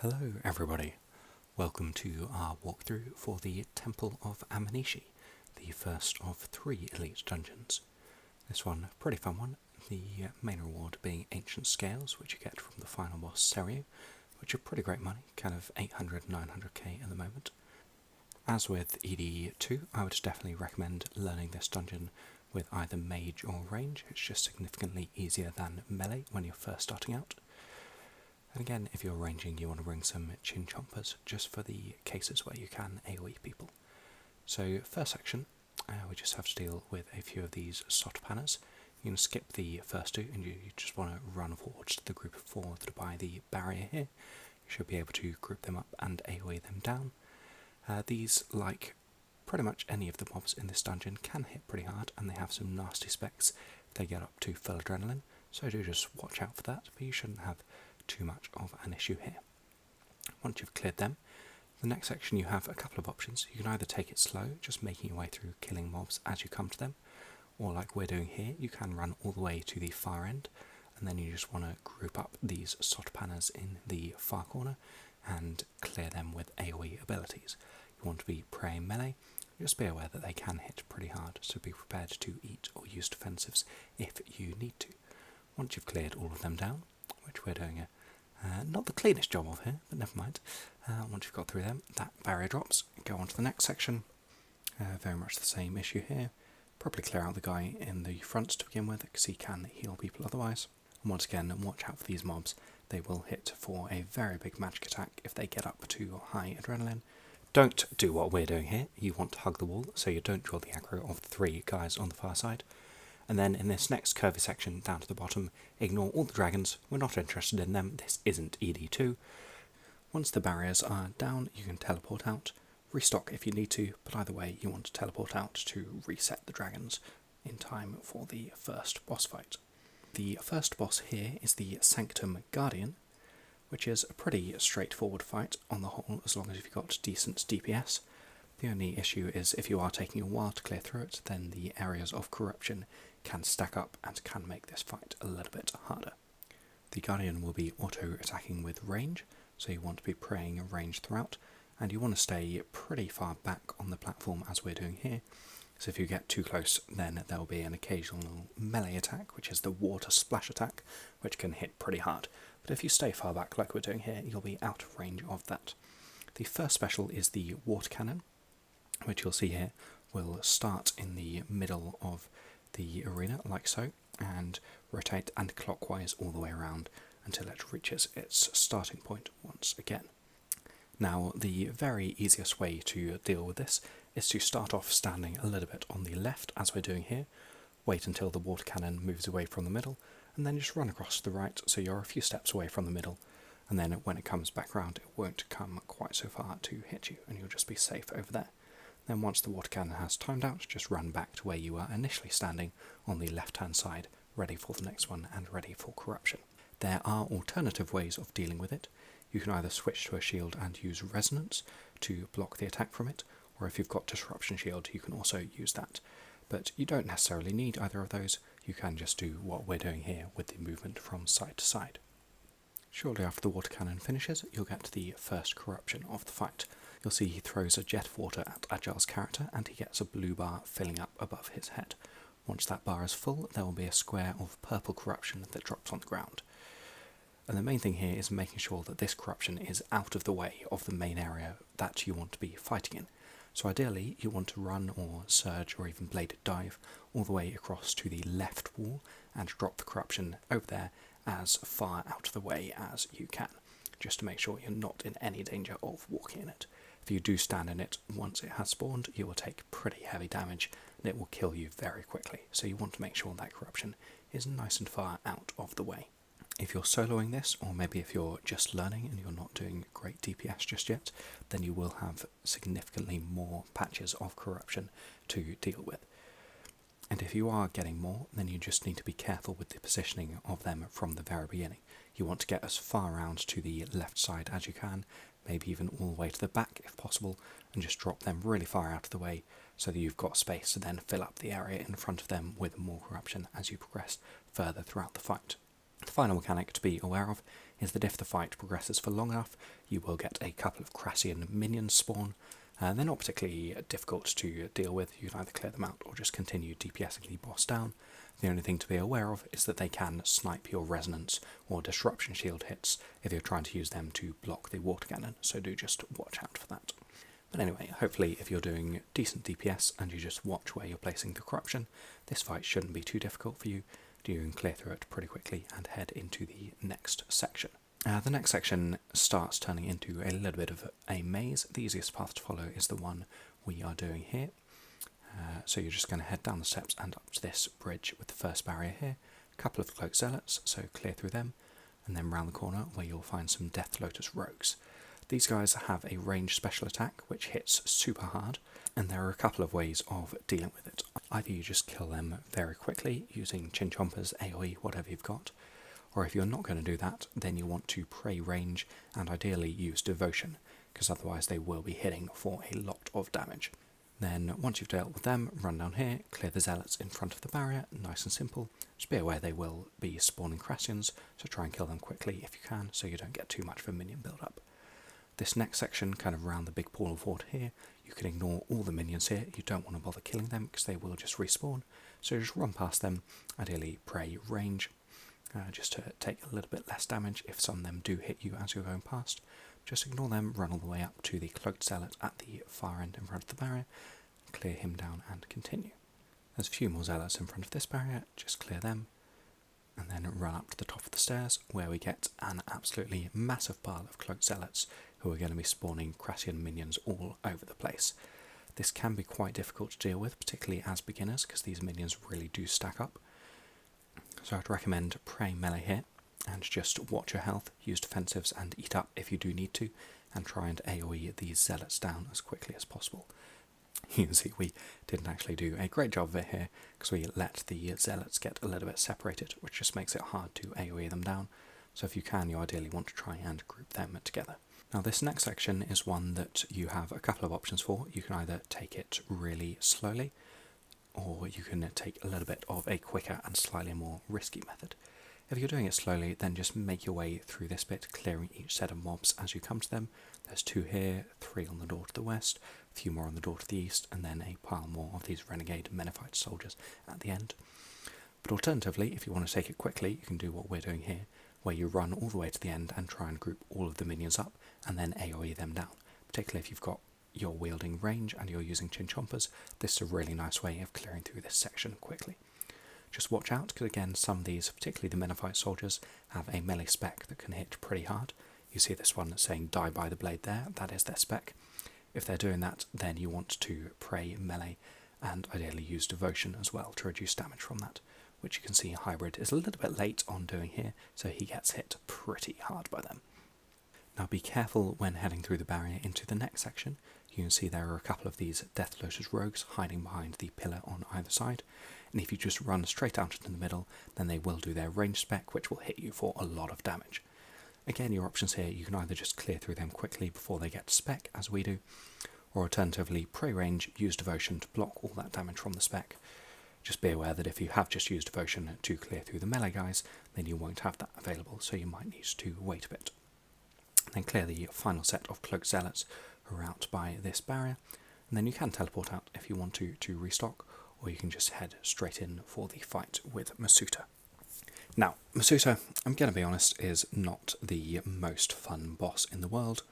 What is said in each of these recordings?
Hello everybody, welcome to our walkthrough for the Temple of Aminishi, the first of 3 elite dungeons. This one, pretty fun one, the main reward being ancient scales, which you get from the final boss Seiryu, which are pretty great money, kind of 800, 900k at the moment. As with ED2, I would definitely recommend learning this dungeon with either mage or range. It's just significantly easier than melee when you're first starting out. And again, if you're ranging, you want to bring some chin chompers just for the cases where you can AoE people. So first section, we just have to deal with a few of these sot panners. You can skip the first two and you just want to run forward to the group of 4 that are by the barrier here. You should be able to group them up and AoE them down. These, like pretty much any of the mobs in this dungeon, can hit pretty hard, and they have some nasty specs if they get up to full adrenaline, so do just watch out for that, but you shouldn't have too much of an issue here. Once you've cleared them, the next section you have a couple of options. You can either take it slow, just making your way through killing mobs as you come to them, or like we're doing here, you can run all the way to the far end, and then you just want to group up these sot panners in the far corner and clear them with AoE abilities. You want to be prey melee, just be aware that they can hit pretty hard, so be prepared to eat or use defensives if you need to. Once you've cleared all of them down, which we're doing not the cleanest job of here, but never mind. Once you've got through them, that barrier drops. Go on to the next section. Very much the same issue here. Probably clear out the guy in the front to begin with, because he can heal people otherwise. And once again, watch out for these mobs. They will hit for a very big magic attack if they get up to high adrenaline. Don't do what we're doing here. You want to hug the wall, so you don't draw the aggro of the 3 guys on the far side. And then in this next curvy section down to the bottom, ignore all the dragons, we're not interested in them, this isn't ED2. Once the barriers are down, you can teleport out, restock if you need to, but either way you want to teleport out to reset the dragons in time for the first boss fight. The first boss here is the Sanctum Guardian, which is a pretty straightforward fight on the whole, as long as you've got decent DPS. The only issue is if you are taking a while to clear through it, then the areas of corruption can stack up and can make this fight a little bit harder. The Guardian will be auto-attacking with range, so you want to be praying range throughout, and you want to stay pretty far back on the platform as we're doing here. So if you get too close, then there will be an occasional melee attack, which is the water splash attack, which can hit pretty hard. But if you stay far back like we're doing here, you'll be out of range of that. The first special is the water cannon, which you'll see here will start in the middle of the arena like so, and rotate anti-clockwise all the way around until it reaches its starting point once again. Now, the very easiest way to deal with this is to start off standing a little bit on the left as we're doing here, wait until the water cannon moves away from the middle, and then just run across to the right so you're a few steps away from the middle, and then when it comes back round it won't come quite so far to hit you and you'll just be safe over there. Then once the water cannon has timed out, just run back to where you were initially standing on the left-hand side, ready for the next one and ready for corruption. There are alternative ways of dealing with it. You can either switch to a shield and use resonance to block the attack from it, or if you've got disruption shield, you can also use that. But you don't necessarily need either of those. You can just do what we're doing here with the movement from side to side. Shortly after the water cannon finishes, you'll get the first corruption of the fight. You'll see he throws a jet of water at Agile's character and he gets a blue bar filling up above his head. Once that bar is full, there will be a square of purple corruption that drops on the ground. And the main thing here is making sure that this corruption is out of the way of the main area that you want to be fighting in. So ideally, you want to run or surge or even bladed dive all the way across to the left wall and drop the corruption over there as far out of the way as you can, just to make sure you're not in any danger of walking in it. If you do stand in it once it has spawned, you will take pretty heavy damage and it will kill you very quickly, so you want to make sure that corruption is nice and far out of the way. If you're soloing this, or maybe if you're just learning and you're not doing great DPS just yet, then you will have significantly more patches of corruption to deal with. And if you are getting more, then you just need to be careful with the positioning of them from the very beginning. You want to get as far around to the left side as you can, maybe even all the way to the back if possible, and just drop them really far out of the way so that you've got space to then fill up the area in front of them with more corruption as you progress further throughout the fight. The final mechanic to be aware of is that if the fight progresses for long enough, you will get a couple of Crassian minions spawn. They're not particularly difficult to deal with. You can either clear them out or just continue DPSing the boss down. The only thing to be aware of is that they can snipe your resonance or disruption shield hits if you're trying to use them to block the water cannon, so do just watch out for that. But anyway, hopefully if you're doing decent DPS and you just watch where you're placing the corruption, this fight shouldn't be too difficult for you. You can clear through it pretty quickly and head into the next section. The next section starts turning into a little bit of a maze. The easiest path to follow is the one we are doing here. So you're just going to head down the steps and up to this bridge with the first barrier here. A couple of cloaked zealots, so clear through them. And then round the corner where you'll find some Death Lotus rogues. These guys have a ranged special attack which hits super hard, and there are a couple of ways of dealing with it. Either you just kill them very quickly using Chinchompers, AoE, whatever you've got, or if you're not going to do that, then you want to pray range and ideally use devotion, because otherwise they will be hitting for a lot of damage. Then once you've dealt with them, run down here, clear the zealots in front of the barrier, nice and simple. Just be aware they will be spawning Crassians, so try and kill them quickly if you can, so you don't get too much of a minion build-up. This next section, kind of around the big pool of water here, you can ignore all the minions here. You don't want to bother killing them because they will just respawn, so just run past them, ideally pray range, just to take a little bit less damage if some of them do hit you as you're going past. Just ignore them, run all the way up to the cloaked zealot at the far end in front of the barrier, clear him down and continue. There's a few more zealots in front of this barrier, just clear them, and then run up to the top of the stairs where we get an absolutely massive pile of cloaked zealots who are going to be spawning Crassian minions all over the place. This can be quite difficult to deal with, particularly as beginners, because these minions really do stack up. So I'd recommend pray melee here, and just watch your health, use defensives and eat up if you do need to, and try and AoE these zealots down as quickly as possible. You can see we didn't actually do a great job of it here, because we let the zealots get a little bit separated, which just makes it hard to AoE them down, so if you can, you ideally want to try and group them together. Now this next section is one that you have a couple of options for. You can either take it really slowly, or you can take a little bit of a quicker and slightly more risky method. If you're doing it slowly, then just make your way through this bit, clearing each set of mobs as you come to them. There's 2 here, 3 on the door to the west, a few more on the door to the east, and then a pile more of these renegade Menethite soldiers at the end. But alternatively, if you want to take it quickly, you can do what we're doing here, where you run all the way to the end and try and group all of the minions up, and then AoE them down. Particularly if you're wielding range and you're using Chinchompers, this is a really nice way of clearing through this section quickly. Just watch out, because again, some of these, particularly the Menethite soldiers, have a melee spec that can hit pretty hard. You see this one that's saying die by the blade there, that is their spec. If they're doing that, then you want to pray melee and ideally use devotion as well to reduce damage from that, which you can see Hybrid is a little bit late on doing here, so he gets hit pretty hard by them. Now be careful when heading through the barrier into the next section. You can see there are a couple of these Death Lotus rogues hiding behind the pillar on either side, and if you just run straight out into the middle, then they will do their range spec, which will hit you for a lot of damage. Again, your options here, you can either just clear through them quickly before they get to spec, as we do, or alternatively, pray range, use devotion to block all that damage from the spec. Just be aware that if you have just used devotion to clear through the melee guys, then you won't have that available, so you might need to wait a bit. Then clear the final set of cloaked zealots who are out by this barrier, and then you can teleport out if you want to restock, or you can just head straight in for the fight with Masuta. Now, Masuta, I'm going to be honest, is not the most fun boss in the world.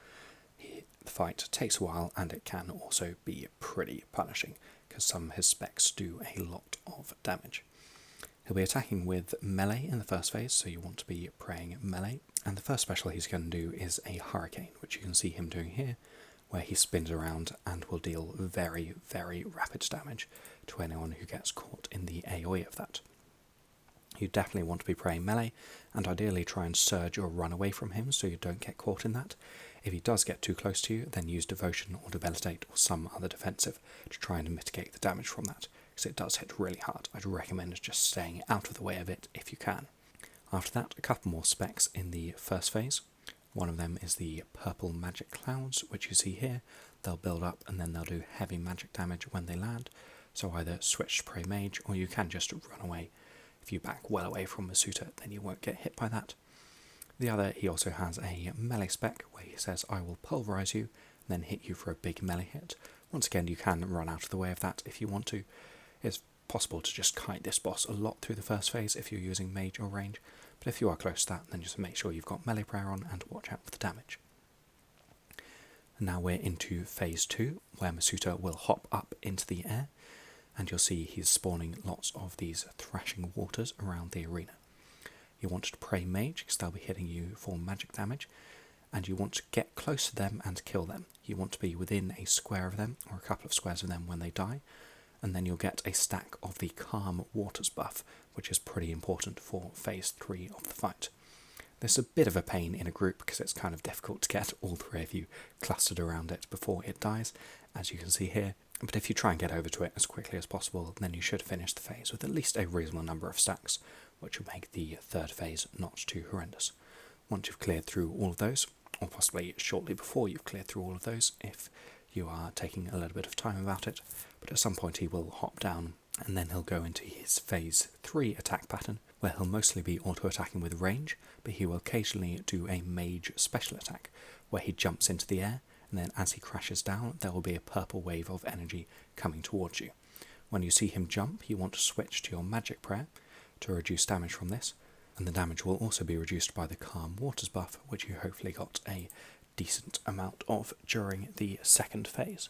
The fight takes a while, and it can also be pretty punishing, because some of his specs do a lot of damage. He'll be attacking with melee in the first phase, so you want to be praying melee, and the first special he's going to do is a hurricane, which you can see him doing here, where he spins around and will deal very, very rapid damage to anyone who gets caught in the AoE of that. You definitely want to be praying melee, and ideally try and surge or run away from him so you don't get caught in that. If he does get too close to you, then use devotion or debilitate or some other defensive to try and mitigate the damage from that, because it does hit really hard. I'd recommend just staying out of the way of it if you can. After that, a couple more specs in the first phase. One of them is the purple magic clouds, which you see here. They'll build up and then they'll do heavy magic damage when they land, so either switch to pray mage or you can just run away. If you back well away from Masuta, then you won't get hit by that. The other, he also has a melee spec where he says, I will pulverize you, and then hit you for a big melee hit. Once again, you can run out of the way of that if you want to. It's possible to just kite this boss a lot through the first phase if you're using mage or range, but if you are close to that, then just make sure you've got melee prayer on and watch out for the damage. And now we're into phase 2, where Masuta will hop up into the air, and you'll see he's spawning lots of these thrashing waters around the arena. You want to pray mage, because they'll be hitting you for magic damage, and you want to get close to them and kill them. You want to be within a square of them, or a couple of squares of them when they die, and then you'll get a stack of the Calm Waters buff, which is pretty important for phase 3 of the fight. This is a bit of a pain in a group because it's kind of difficult to get all 3 of you clustered around it before it dies, as you can see here, but if you try and get over to it as quickly as possible, then you should finish the phase with at least a reasonable number of stacks, which will make the 3rd phase not too horrendous. Once you've cleared through all of those, or possibly shortly before you've cleared through all of those, if you are taking a little bit of time about it, but at some point he will hop down, and then he'll go into his phase 3 attack pattern, where he'll mostly be auto-attacking with range, but he will occasionally do a mage special attack, where he jumps into the air, and then as he crashes down, there will be a purple wave of energy coming towards you. When you see him jump, you want to switch to your magic prayer to reduce damage from this, and the damage will also be reduced by the Calm Waters buff, which you hopefully got a decent amount of during the 2nd phase.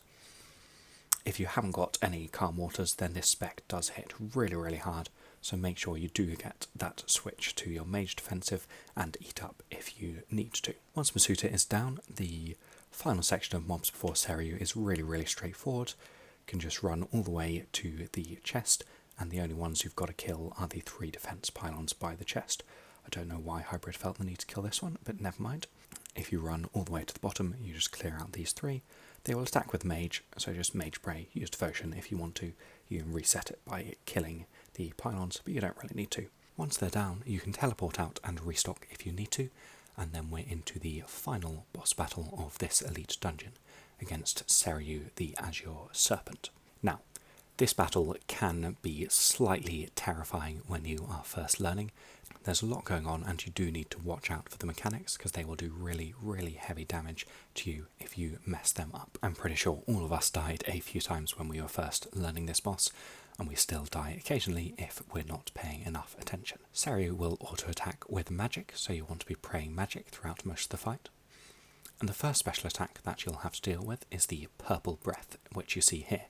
If you haven't got any Calm Waters, then this spec does hit really hard, so make sure you do get that switch to your mage defensive and eat up if you need to. Once Masuta is down, the final section of mobs before Seiryu is really straightforward. You can just run all the way to the chest, and the only ones you've got to kill are the 3 defense pylons by the chest. I don't know why Hybrid felt the need to kill this one, but never mind. If you run all the way to the bottom, you just clear out these 3. They will attack with mage, so just mage pray, use devotion if you want to. You can reset it by killing the pylons, but you don't really need to. Once they're down, you can teleport out and restock if you need to, and then we're into the final boss battle of this elite dungeon against Seiryu the Azure Serpent. Now, this battle can be slightly terrifying when you are first learning. There's a lot going on and you do need to watch out for the mechanics because they will do really heavy damage to you if you mess them up. I'm pretty sure all of us died a few times when we were first learning this boss, and we still die occasionally if we're not paying enough attention. Seiryu will auto-attack with magic, so you want to be praying magic throughout most of the fight. And the first special attack that you'll have to deal with is the Purple Breath, which you see here.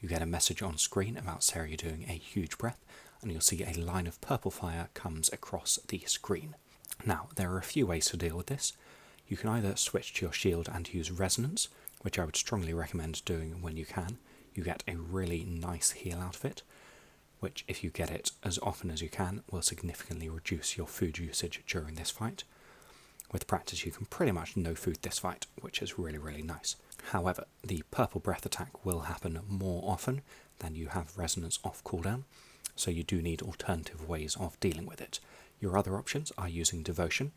You get a message on screen about Seiryu doing a huge breath, and you'll see a line of purple fire comes across the screen. Now, there are a few ways to deal with this. You can either switch to your shield and use resonance, which I would strongly recommend doing when you can. You get a really nice heal out of it, which if you get it as often as you can, will significantly reduce your food usage during this fight. With practice you can pretty much no food this fight, which is really nice. However, the Purple Breath attack will happen more often than you have resonance off cooldown, so you do need alternative ways of dealing with it. Your other options are using Devotion,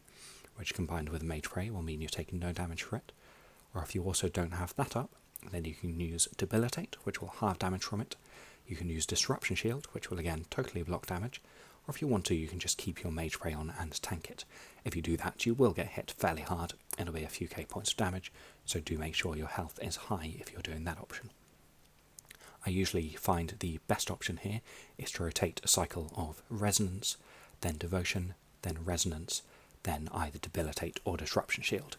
which combined with Mage Pray will mean you're taking no damage for it, or if you also don't have that up, then you can use Debilitate, which will halve damage from it. You can use Disruption Shield, which will again totally block damage, or if you want to, you can just keep your Mage Pray on and tank it. If you do that, you will get hit fairly hard. It'll be a few K points of damage, so do make sure your health is high if you're doing that option. I usually find the best option here is to rotate a cycle of Resonance, then Devotion, then Resonance, then either Debilitate or Disruption Shield.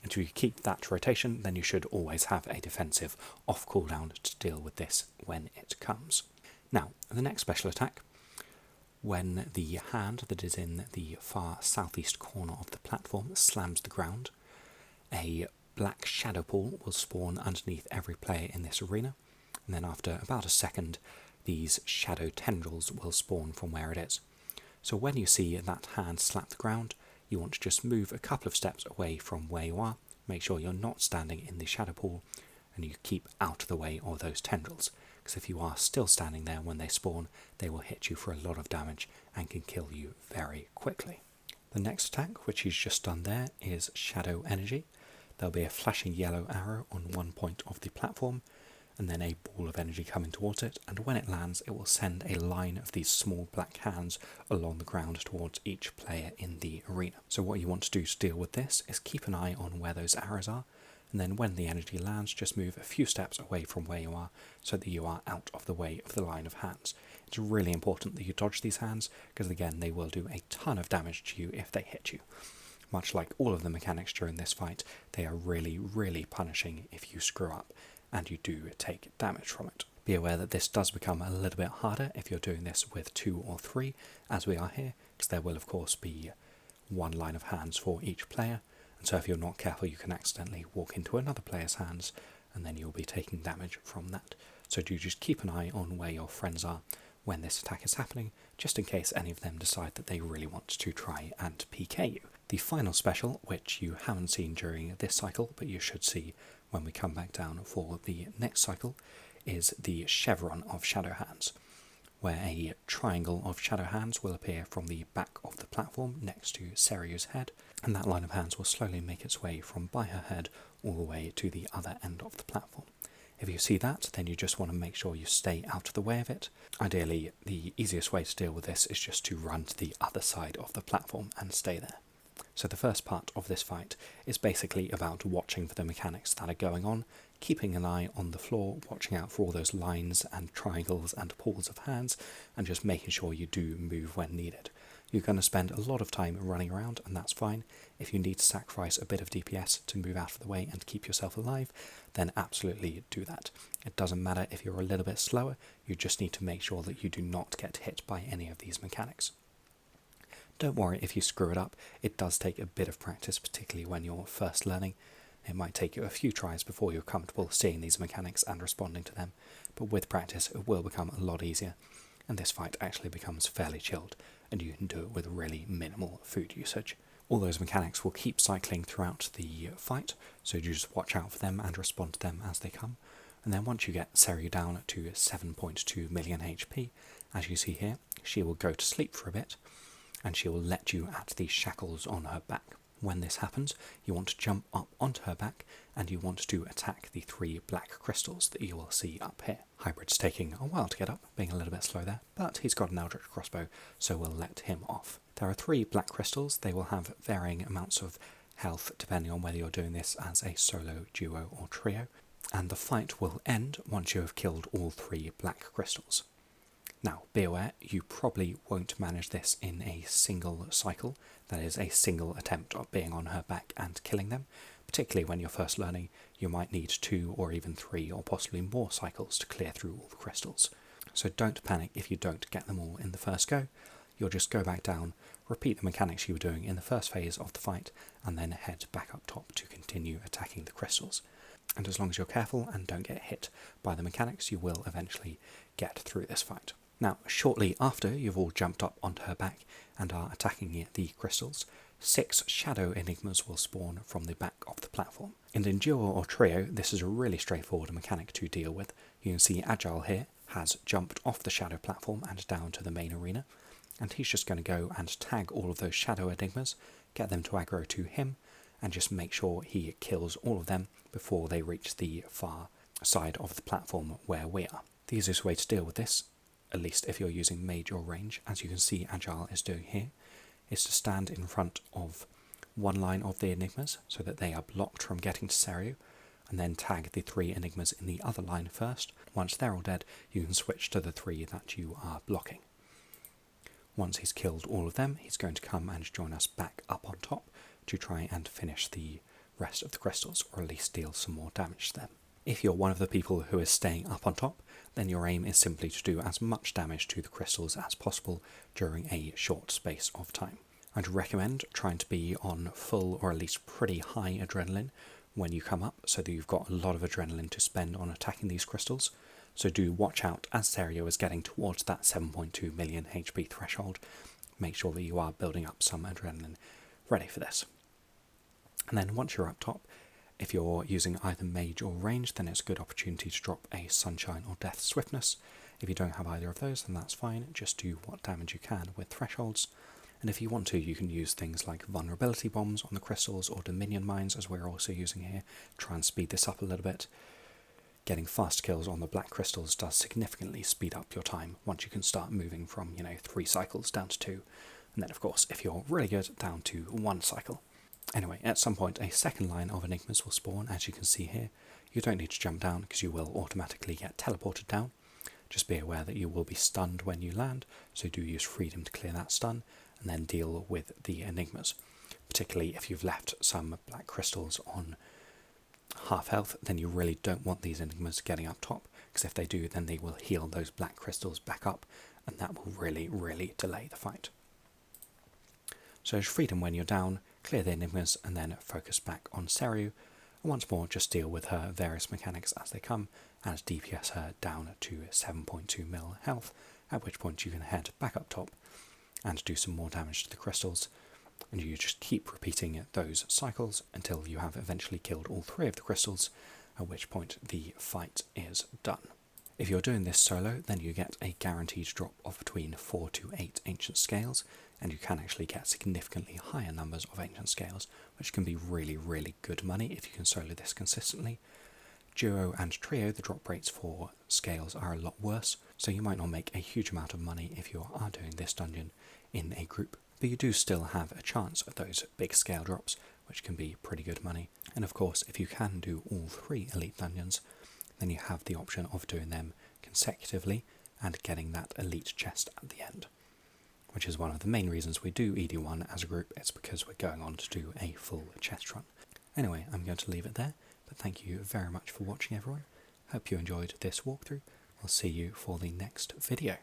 And if you keep that rotation, then you should always have a defensive off cooldown to deal with this when it comes. Now, the next special attack, when the hand that is in the far southeast corner of the platform slams the ground, a black shadow pool will spawn underneath every player in this arena, and then after about a second, these shadow tendrils will spawn from where it is. So when you see that hand slap the ground, you want to just move a couple of steps away from where you are, make sure you're not standing in the shadow pool, and you keep out of the way of those tendrils, because if you are still standing there when they spawn, they will hit you for a lot of damage and can kill you very quickly. The next attack, which he's just done there, is Shadow Energy. There'll be a flashing yellow arrow on one point of the platform, and then a ball of energy coming towards it, and when it lands it will send a line of these small black hands along the ground towards each player in the arena. So what you want to do to deal with this is keep an eye on where those arrows are, and then when the energy lands, just move a few steps away from where you are so that you are out of the way of the line of hands. It's really important that you dodge these hands, because again they will do a ton of damage to you if they hit you. Much like all of the mechanics during this fight, they are really, really punishing if you screw up and you do take damage from it. Be aware that this does become a little bit harder if you're doing this with 2 or 3, as we are here, because there will of course be one line of hands for each player, and so if you're not careful you can accidentally walk into another player's hands and then you'll be taking damage from that. So do just keep an eye on where your friends are when this attack is happening, just in case any of them decide that they really want to try and PK you. The final special, which you haven't seen during this cycle but you should see when we come back down for the next cycle, is the Chevron of Shadow Hands, where a triangle of shadow hands will appear from the back of the platform next to Seiryu's head, and that line of hands will slowly make its way from by her head all the way to the other end of the platform. If you see that, then you just want to make sure you stay out of the way of it. Ideally, the easiest way to deal with this is just to run to the other side of the platform and stay there. So the first part of this fight is basically about watching for the mechanics that are going on, keeping an eye on the floor, watching out for all those lines and triangles and pools of hands, and just making sure you do move when needed. You're going to spend a lot of time running around, and that's fine. If you need to sacrifice a bit of DPS to move out of the way and keep yourself alive, then absolutely do that. It doesn't matter if you're a little bit slower, you just need to make sure that you do not get hit by any of these mechanics. Don't worry if you screw it up, it does take a bit of practice, particularly when you're first learning. It might take you a few tries before you're comfortable seeing these mechanics and responding to them, but with practice it will become a lot easier, and this fight actually becomes fairly chilled, and you can do it with really minimal food usage. All those mechanics will keep cycling throughout the fight, so you just watch out for them and respond to them as they come, and then once you get Seiryu down to 7.2 million HP, as you see here, she will go to sleep for a bit, and she will let you at the shackles on her back. When this happens, you want to jump up onto her back, and you want to attack the 3 black crystals that you will see up here. Hybrid's taking a while to get up, being a little bit slow there, but he's got an Eldritch crossbow, so we'll let him off. There are 3 black crystals. They will have varying amounts of health depending on whether you're doing this as a solo, duo or trio, and the fight will end once you have killed all 3 black crystals. Now, be aware, you probably won't manage this in a single cycle, that is, a single attempt of being on her back and killing them. Particularly when you're first learning, you might need 2 or even 3 or possibly more cycles to clear through all the crystals. So don't panic if you don't get them all in the first go. You'll just go back down, repeat the mechanics you were doing in the first phase of the fight, and then head back up top to continue attacking the crystals. And as long as you're careful and don't get hit by the mechanics, you will eventually get through this fight. Now, shortly after you've all jumped up onto her back and are attacking the crystals, 6 shadow enigmas will spawn from the back of the platform. In duo or trio, this is a really straightforward mechanic to deal with. You can see Agile here has jumped off the shadow platform and down to the main arena, and he's just going to go and tag all of those shadow enigmas, get them to aggro to him, and just make sure he kills all of them before they reach the far side of the platform where we are. The easiest way to deal with this, at least if you're using mage or range, as you can see Agile is doing here, is to stand in front of one line of the enigmas so that they are blocked from getting to Seiryu, and then tag the 3 enigmas in the other line first. Once they're all dead, you can switch to the 3 that you are blocking. Once he's killed all of them, he's going to come and join us back up on top to try and finish the rest of the crystals, or at least deal some more damage to them. If you're one of the people who is staying up on top, then your aim is simply to do as much damage to the crystals as possible during a short space of time. I'd recommend trying to be on full or at least pretty high adrenaline when you come up, so that you've got a lot of adrenaline to spend on attacking these crystals. So do watch out as Seiryu is getting towards that 7.2 million HP threshold. Make sure that you are building up some adrenaline ready for this. And then once you're up top, if you're using either mage or range, then it's a good opportunity to drop a Sunshine or Death Swiftness. If you don't have either of those, then that's fine. Just do what damage you can with thresholds. And if you want to, you can use things like vulnerability bombs on the crystals or dominion mines, as we're also using here. Try and speed this up a little bit. getting fast kills on the black crystals does significantly speed up your time once you can start moving from, 3 cycles down to 2, and then of course, if you're really good, down to 1 cycle. Anyway, at some point a second line of enigmas will spawn, as you can see here. You don't need to jump down because you will automatically get teleported down. Just be aware that you will be stunned when you land, so do use freedom to clear that stun, and then deal with the enigmas. Particularly if you've left some black crystals on half health, then you really don't want these enigmas getting up top, because if they do, then they will heal those black crystals back up, and that will really, really delay the fight. So freedom when you're down, clear the enigmas, and then focus back on Seiryu, and once more just deal with her various mechanics as they come, and DPS her down to 7.2 mil health, at which point you can head back up top and do some more damage to the crystals, and you just keep repeating those cycles until you have eventually killed all 3 of the crystals, at which point the fight is done. If you're doing this solo, then you get a guaranteed drop of between 4 to 8 ancient scales, and you can actually get significantly higher numbers of ancient scales, which can be really, really good money if you can solo this consistently. Duo and trio, the drop rates for scales are a lot worse, so you might not make a huge amount of money if you are doing this dungeon in a group, but you do still have a chance of those big scale drops, which can be pretty good money. And of course, if you can do all 3 elite dungeons, then you have the option of doing them consecutively and getting that elite chest at the end, which is one of the main reasons we do ED1 as a group. It's because we're going on to do a full chest run. Anyway, I'm going to leave it there, but thank you very much for watching, everyone. Hope you enjoyed this walkthrough. I'll see you for the next video.